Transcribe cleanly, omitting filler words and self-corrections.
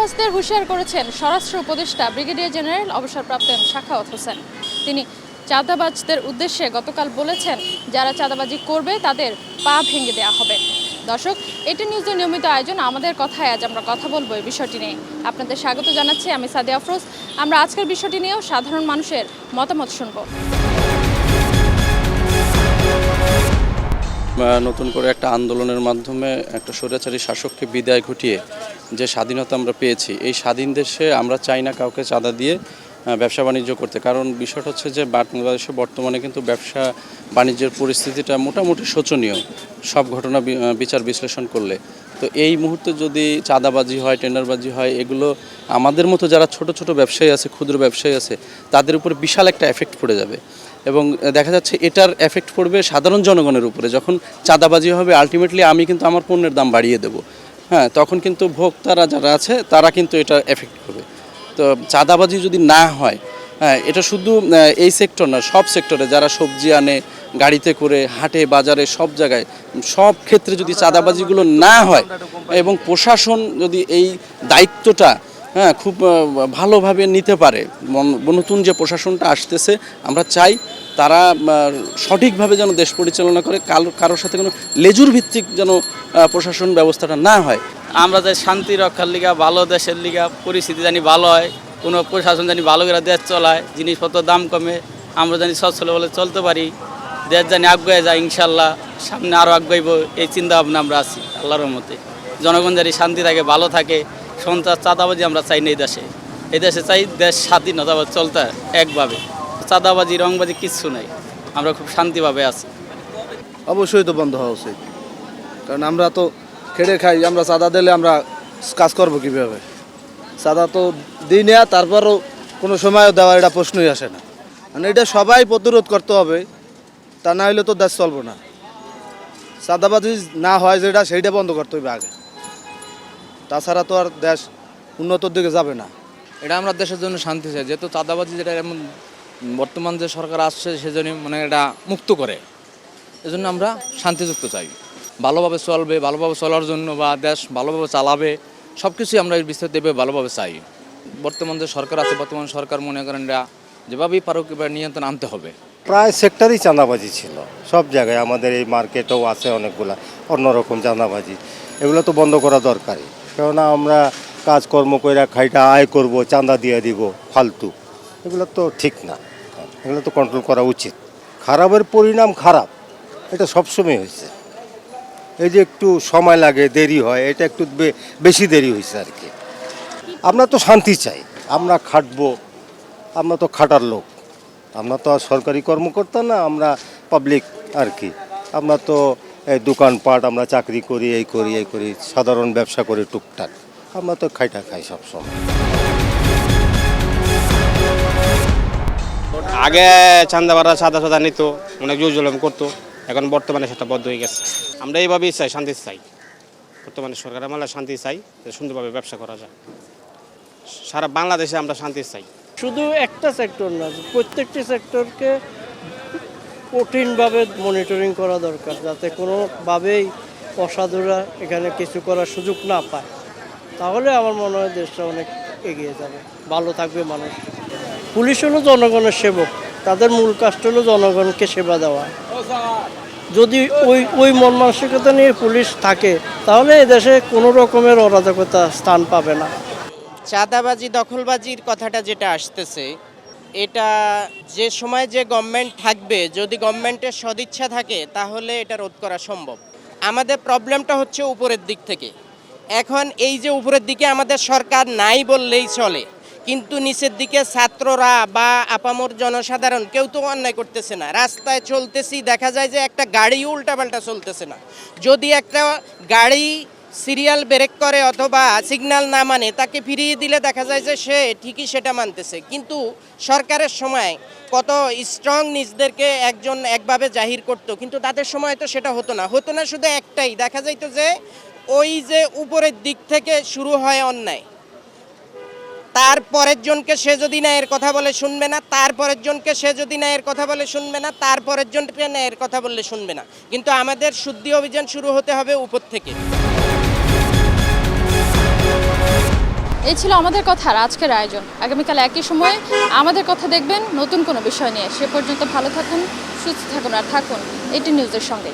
চাঁদাবাজদের হুঁশিয়ার করেছেন স্বরাষ্ট্র উপদেষ্টা ব্রিগেডিয়ার জেনারেল অবসরপ্রাপ্ত সাখাওয়াত হোসেন। তিনি চাঁদাবাজদের উদ্দেশ্যে গতকাল বলেছেন, যারা চাঁদাবাজি করবে তাদের পা ভেঙে দেওয়া হবে। দর্শক, এটি নিউজের নিয়মিত আয়োজন আমাদের কথায় আজ আমরা কথা বলবো এই বিষয়টি নিয়ে। আপনাদের স্বাগত জানাচ্ছি, আমি সাদিয়া আফরোজ। আমরা আজকের বিষয়টি নিয়েও সাধারণ মানুষের মতামত শুনব। নতুন করে একটা আন্দোলনের মাধ্যমে একটা স্বৈরাচারী শাসককে বিদায় ঘটিয়ে যে স্বাধীনতা আমরা পেয়েছি, এই স্বাধীন দেশে আমরা চাই না কাউকে চাঁদা দিয়ে ব্যবসা বাণিজ্য করতে। কারণ বিষয়টা হচ্ছে যে বাংলাদেশে বর্তমানে কিন্তু ব্যবসা বাণিজ্যের পরিস্থিতিটা মোটামুটি শোচনীয়, সব ঘটনা বিচার বিশ্লেষণ করলে। তো এই মুহূর্তে যদি চাঁদাবাজি হয়, টেন্ডারবাজি হয়, এগুলো আমাদের মতো যারা ছোট ছোট ব্যবসায়ী আছে, ক্ষুদ্র ব্যবসায়ী আছে, তাদের উপরে বিশাল একটা এফেক্ট পড়ে যাবে। এবং দেখা যাচ্ছে এটার এফেক্ট পড়বে সাধারণ জনগণের উপরে। যখন চাঁদাবাজি হবে, আলটিমেটলি আমি কিন্তু আমার পণ্যের দাম বাড়িয়ে দেবো, হ্যাঁ, তখন কিন্তু ভোক্তারা যারা আছে তারা কিন্তু এটা এফেক্ট করবে। তো চাঁদাবাজি যদি না হয়, হ্যাঁ, এটা শুধু এই সেক্টর না, সব সেক্টরে যারা সবজি আনে গাড়িতে করে, হাটে বাজারে, সব জায়গায়, সব ক্ষেত্রে যদি চাঁদাবাজিগুলো না হয় এবং প্রশাসন যদি এই দায়িত্বটা খুব ভালোভাবে নিতে পারে, নতুন যে প্রশাসনটা আসতেছে আমরা চাই তারা সঠিকভাবে যেন দেশ পরিচালনা করে, কারোর সাথে কোনো লেজুর ভিত্তিক যেন প্রশাসন ব্যবস্থাটা না হয়। আমরা যে শান্তি রক্ষার লিগা, ভালো দেশের লিগা, পরিস্থিতি জানি ভালো হয়, কোনো প্রশাসন জানি ভালো করে দেশ চলায়, জিনিসপত্র দাম কমে, আমরা জানি সচ্ছল বলে চলতে পারি, দেশ জানি আগুয়ে যায়, ইনশাল্লাহ সামনে আরও আগুয়াইব, এই চিন্তা ভাবনা আমরা আছি। আল্লাহর রহমতে জনগণ জানি শান্তি থাকে, ভালো থাকে। সন্ত্রাস চাঁদাবাজি আমরা চাই না এই দেশে চাই দেশ স্বাধীনতাভাবে চলতে একভাবে, চাঁদাবাজি রংবাজি কিচ্ছু নাই, আমরা খুব শান্তিভাবে আছি। অবশ্যই তো বন্ধ হওয়া উচিত, কারণ আমরা তো খেটে খাই, আমরা চাঁদা দিলে আমরা কাজ করবো কীভাবে? চাঁদা তো দিই না, তারপরও কোনো সময়ও দেওয়ার এটা প্রশ্নই আসে না। মানে এটা সবাই প্রতিরোধ করতে হবে, তা না হলে তো দেশ চলবো না। চাঁদাবাজি না হয় যেটা, সেইটা বন্ধ করতে হবে আগে, তাছাড়া তো আর দেশ উন্নতর দিকে যাবে না। এটা আমরা দেশের জন্য শান্তি চাই, যেহেতু চাঁদাবাজি যেটা এমন বর্তমান যে সরকার আসছে সেজন্য মানে এটা মুক্ত করে, এজন্য আমরা শান্তিযুক্ত চাই। ভালোভাবে চলবে, ভালোভাবে চলার জন্য বা দেশ ভালোভাবে চালাবে, সব কিছুই আমরা এই বিস্তারিত দেবে ভালোভাবে চাই। বর্তমান যে সরকার আছে, বর্তমান সরকার মনে করেন এটা যেভাবেই পারুক এবার নিয়ন্ত্রণ আনতে হবে। প্রায় সেক্টরই চাঁদাবাজি ছিল, সব জায়গায়, আমাদের এই মার্কেটেও আছে অনেকগুলা অন্যরকম চাঁদাবাজি। এগুলো তো বন্ধ করা দরকারই, কেননা আমরা কাজকর্ম করে খাইটা আয় করব, চাঁদা দিয়ে দিব ফালতু, এগুলো তো ঠিক না, এগুলো তো কন্ট্রোল করা উচিত। খারাপের পরিণাম খারাপ, এটা সবসময় হয়েছে। এই যে একটু সময় লাগে, দেরি হয়, এটা একটু বেশি দেরি হয়েছে আর কি। আমরা তো শান্তি চাই, আমরা খাটবো, আমরা তো খাটার লোক, আমরা তো আর সরকারি কর্মকর্তা না, আমরা পাবলিক আর কি। আমরা তো এই দোকানপাট, আমরা চাকরি করি, এই করি, সাধারণ ব্যবসা করি টুকটাক, আমরা তো খাইটা খাই সবসময়। আগে চাঁদাবারা সাদা নিত, অনেক জোর জুলুম করতো, এখন বর্তমানে সেটা বন্ধ হয়ে গেছে। আমরা এইভাবেই চাই, শান্তি চাই, বর্তমানে সরকার আমরা শান্তি চাই, সুন্দরভাবে ব্যবসা করা যায়। সারা বাংলাদেশে আমরা শান্তি চাই। শুধু একটা সেক্টর না, প্রত্যেকটি সেক্টরকে কঠিনভাবে মনিটরিং করা দরকার, যাতে কোনোভাবেই অসাধুরা এখানে কিছু করার সুযোগ না পায়। তাহলে আমার মনে হয় দেশটা অনেক এগিয়ে যাবে, ভালো থাকবে মানুষ। পুলিশ হলো জনগণের সেবক, তাদের মূল কাজটা হলো জনগণকে সেবা দেওয়া। যদি ওই মন মানসিকতা নিয়ে পুলিশ থাকে, তাহলে এদেশে কোনো রকমের অরাজকতা স্থান পাবে না। চাঁদাবাজি, দখলবাজির কথাটা যেটা আসতেছে, এটা যে সময় যে গভর্নমেন্ট থাকবে, যদি গভর্নমেন্টের সদিচ্ছা থাকে তাহলে এটা রোধ করা সম্ভব। আমাদের প্রবলেমটা হচ্ছে উপরের দিক থেকে। এখন এই যে উপরের দিকে আমাদের সরকার নাই বললেই চলে, কিন্তু নিচের দিকে ছাত্ররা বা আপামর জনসাধারণ কেউ তো অন্যায় করতেছে না। রাস্তায় চলতেছি, দেখা যায় যে একটা গাড়ি উল্টাপাল্টা চলতেছে না। যদি একটা গাড়ি সিরিয়াল ব্রেক করে অথবা সিগন্যাল না মানে, তাকে ফিরিয়ে দিলে দেখা যায় যে সে ঠিকই সেটা মানতেছে। কিন্তু সরকারের সময় কত স্ট্রং নিজদেরকে একজন একভাবে জাহির করতো, কিন্তু তাদের সময় তো সেটা হতো না। শুধু একটাই, দেখা যাইতো যে ওই যে উপরের দিক থেকে শুরু হয় অন্যায়, তারপরের জনকে সে যদি ন্যায়ের কথা বলে শুনবে না, তারপরের জনকে সে যদি ন্যায়ের কথা বলে শুনবে না, তারপরের জনকে ন্যায়ের কথা বললে শুনবে না। কিন্তু আমাদের শুদ্ধি অভিযান শুরু হতে হবে উপর থেকে। এই ছিল আমাদের কথার আজকের আয়োজন। আগামীকাল একই সময়ে আমাদের কথা দেখবেন নতুন কোনো বিষয় নিয়ে। সে পর্যন্ত ভালো থাকুন, সুস্থ থাকুন আর থাকুন এটি নিউজের সঙ্গে।